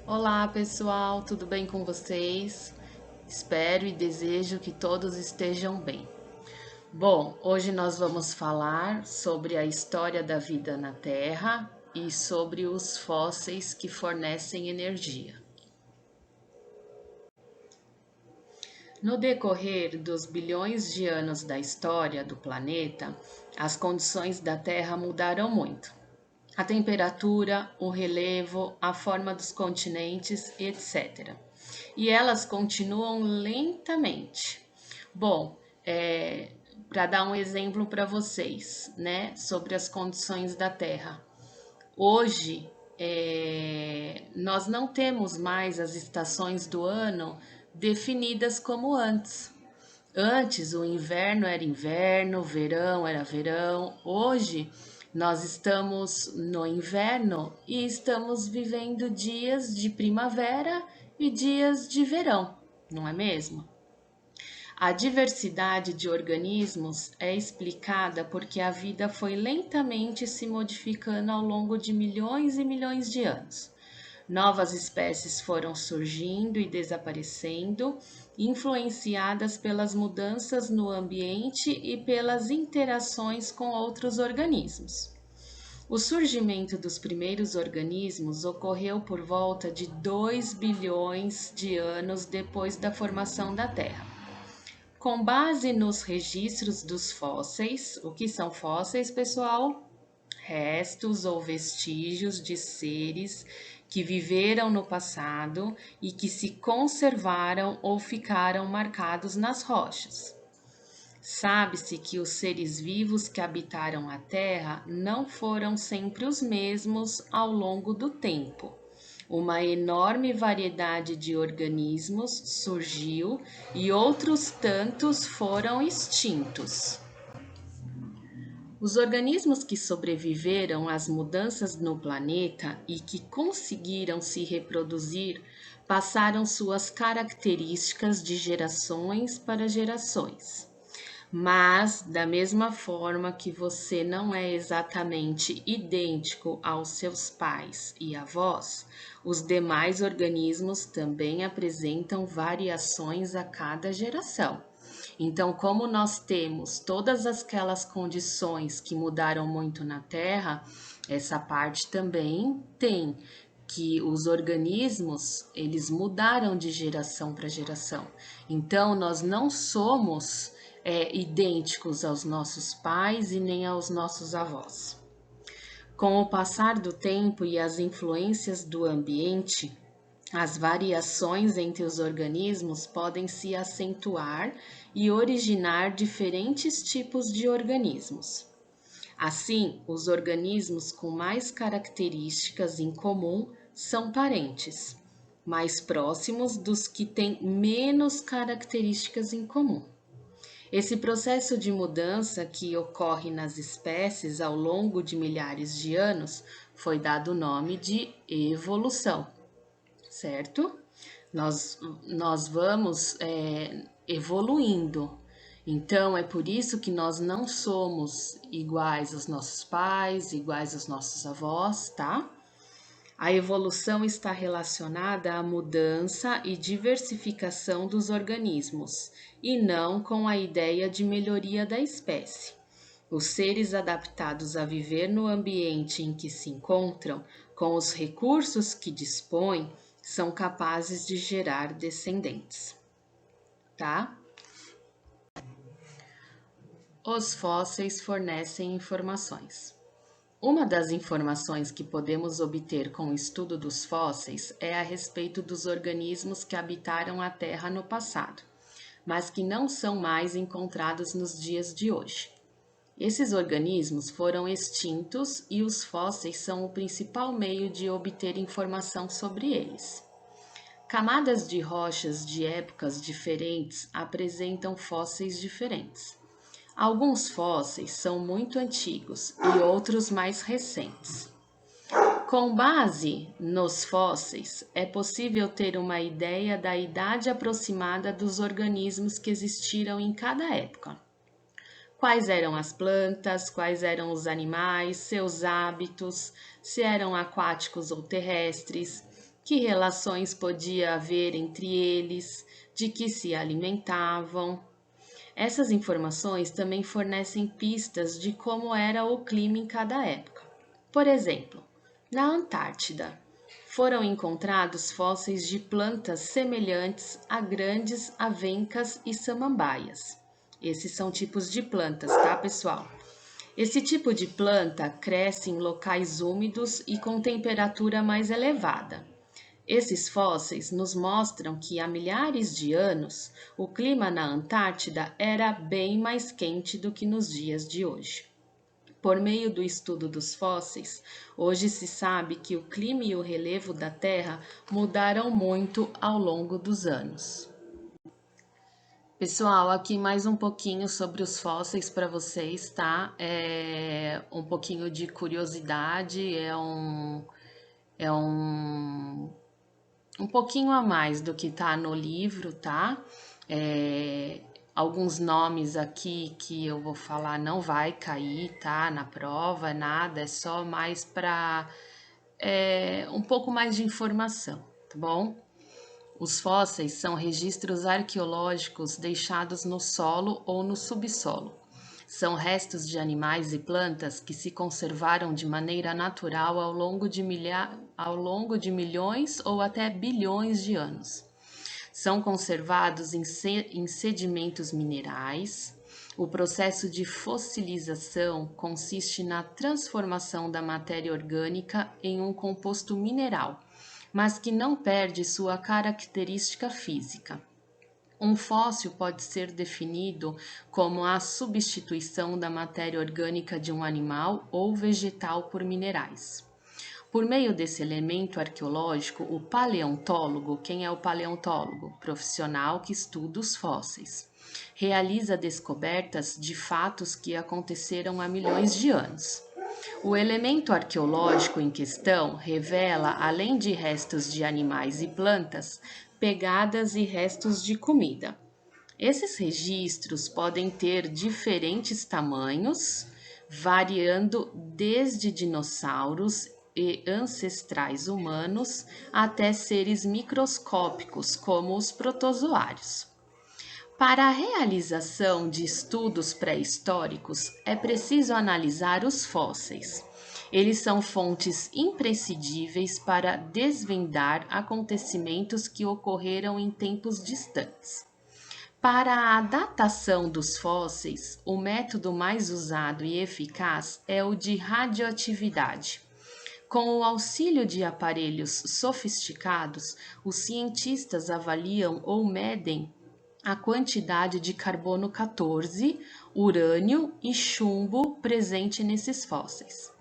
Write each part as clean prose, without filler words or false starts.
Olá pessoal, tudo bem com vocês? Espero e desejo que todos estejam bem. Bom, hoje nós vamos falar sobre a história da vida na Terra e sobre os fósseis que fornecem energia. No decorrer dos bilhões de anos da história do planeta, as condições da Terra mudaram muito. A temperatura, o relevo, a forma dos continentes, etc. E elas continuam lentamente. Bom, para dar um exemplo para vocês, né, sobre as condições da Terra. Hoje, nós não temos mais as estações do ano definidas como antes. Antes, o inverno era inverno, o verão era verão. Hoje, nós estamos no inverno e estamos vivendo dias de primavera e dias de verão, não é mesmo? A diversidade de organismos é explicada porque a vida foi lentamente se modificando ao longo de milhões e milhões de anos. Novas espécies foram surgindo e desaparecendo, influenciadas pelas mudanças no ambiente e pelas interações com outros organismos. O surgimento dos primeiros organismos ocorreu por volta de 2 bilhões de anos depois da formação da Terra. Com base nos registros dos fósseis, o que são fósseis, pessoal? Restos ou vestígios de seres que viveram no passado e que se conservaram ou ficaram marcados nas rochas. Sabe-se que os seres vivos que habitaram a Terra não foram sempre os mesmos ao longo do tempo. Uma enorme variedade de organismos surgiu e outros tantos foram extintos. Os organismos que sobreviveram às mudanças no planeta e que conseguiram se reproduzir passaram suas características de gerações para gerações. Mas, da mesma forma que você não é exatamente idêntico aos seus pais e avós, os demais organismos também apresentam variações a cada geração. Então, como nós temos todas aquelas condições que mudaram muito na Terra, essa parte também tem que os organismos, eles mudaram de geração para geração. Então, nós não somos idênticos aos nossos pais e nem aos nossos avós. Com o passar do tempo e as influências do ambiente, as variações entre os organismos podem se acentuar e originar diferentes tipos de organismos. Assim, os organismos com mais características em comum são parentes, mais próximos dos que têm menos características em comum. Esse processo de mudança que ocorre nas espécies ao longo de milhares de anos foi dado o nome de evolução, certo? Nós vamos evoluindo. Então, é por isso que nós não somos iguais aos nossos pais, iguais aos nossos avós, tá? A evolução está relacionada à mudança e diversificação dos organismos, e não com a ideia de melhoria da espécie. Os seres adaptados a viver no ambiente em que se encontram, com os recursos que dispõem, são capazes de gerar descendentes, tá? Os fósseis fornecem informações. Uma das informações que podemos obter com o estudo dos fósseis é a respeito dos organismos que habitaram a Terra no passado, mas que não são mais encontrados nos dias de hoje. Esses organismos foram extintos e os fósseis são o principal meio de obter informação sobre eles. Camadas de rochas de épocas diferentes apresentam fósseis diferentes. Alguns fósseis são muito antigos e outros mais recentes. Com base nos fósseis, é possível ter uma ideia da idade aproximada dos organismos que existiram em cada época. Quais eram as plantas, quais eram os animais, seus hábitos, se eram aquáticos ou terrestres, que relações podia haver entre eles, de que se alimentavam. Essas informações também fornecem pistas de como era o clima em cada época. Por exemplo, na Antártida, foram encontrados fósseis de plantas semelhantes a grandes avencas e samambaias. Esses são tipos de plantas, tá, pessoal? Esse tipo de planta cresce em locais úmidos e com temperatura mais elevada. Esses fósseis nos mostram que há milhares de anos o clima na Antártida era bem mais quente do que nos dias de hoje. Por meio do estudo dos fósseis, hoje se sabe que o clima e o relevo da Terra mudaram muito ao longo dos anos. Pessoal, aqui mais um pouquinho sobre os fósseis para vocês, tá? É um pouquinho de curiosidade, é um pouquinho a mais do que tá no livro, tá? Alguns nomes aqui que eu vou falar não vai cair, tá? Na prova, nada, é só mais para um pouco mais de informação, tá bom? Os fósseis são registros arqueológicos deixados no solo ou no subsolo. São restos de animais e plantas que se conservaram de maneira natural ao longo de milhões ou até bilhões de anos. São conservados em sedimentos minerais. O processo de fossilização consiste na transformação da matéria orgânica em um composto mineral, mas que não perde sua característica física. Um fóssil pode ser definido como a substituição da matéria orgânica de um animal ou vegetal por minerais. Por meio desse elemento arqueológico, o paleontólogo, quem é o paleontólogo? Profissional que estuda os fósseis. Realiza descobertas de fatos que aconteceram há milhões de anos. O elemento arqueológico em questão revela, além de restos de animais e plantas, pegadas e restos de comida. Esses registros podem ter diferentes tamanhos, variando desde dinossauros e ancestrais humanos até seres microscópicos, como os protozoários. Para a realização de estudos pré-históricos, é preciso analisar os fósseis. Eles são fontes imprescindíveis para desvendar acontecimentos que ocorreram em tempos distantes. Para a datação dos fósseis, o método mais usado e eficaz é o de radioatividade. Com o auxílio de aparelhos sofisticados, os cientistas avaliam ou medem a quantidade de carbono 14, urânio e chumbo presente nesses fósseis.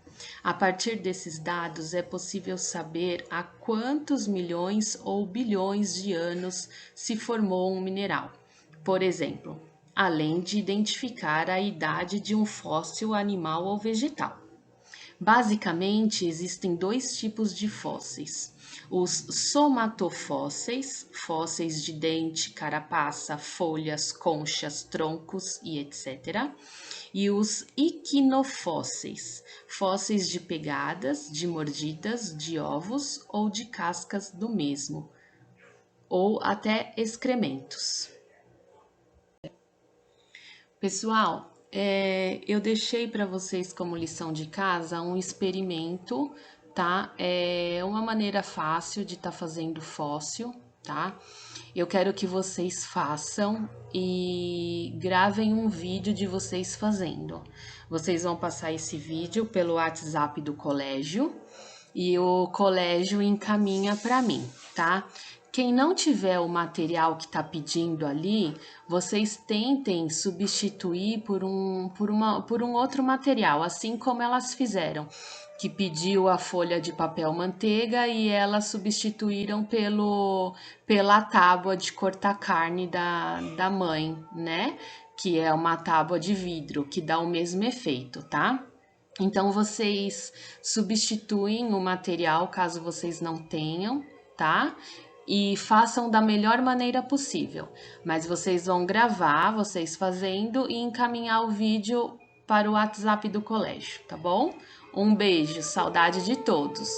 A partir desses dados, é possível saber há quantos milhões ou bilhões de anos se formou um mineral. Por exemplo, além de identificar a idade de um fóssil animal ou vegetal. Basicamente, existem dois tipos de fósseis: os somatofósseis, fósseis de dente, carapaça, folhas, conchas, troncos e etc. E os iquinofósseis, fósseis de pegadas, de mordidas, de ovos ou de cascas do mesmo, ou até excrementos. Pessoal, eu deixei para vocês como lição de casa um experimento, tá? É uma maneira fácil de estar fazendo fóssil, tá? Eu quero que vocês façam e gravem um vídeo de vocês fazendo. Vocês vão passar esse vídeo pelo WhatsApp do colégio e o colégio encaminha para mim, tá? Quem não tiver o material que está pedindo ali, vocês tentem substituir por um outro material, assim como elas fizeram, que pediu a folha de papel manteiga e elas substituíram pela tábua de cortar carne da mãe, né? Que é uma tábua de vidro, que dá o mesmo efeito, tá? Então, vocês substituem o material caso vocês não tenham, tá? E façam da melhor maneira possível. Mas vocês vão gravar, vocês fazendo e encaminhar o vídeo para o WhatsApp do colégio, tá bom? Um beijo, saudade de todos!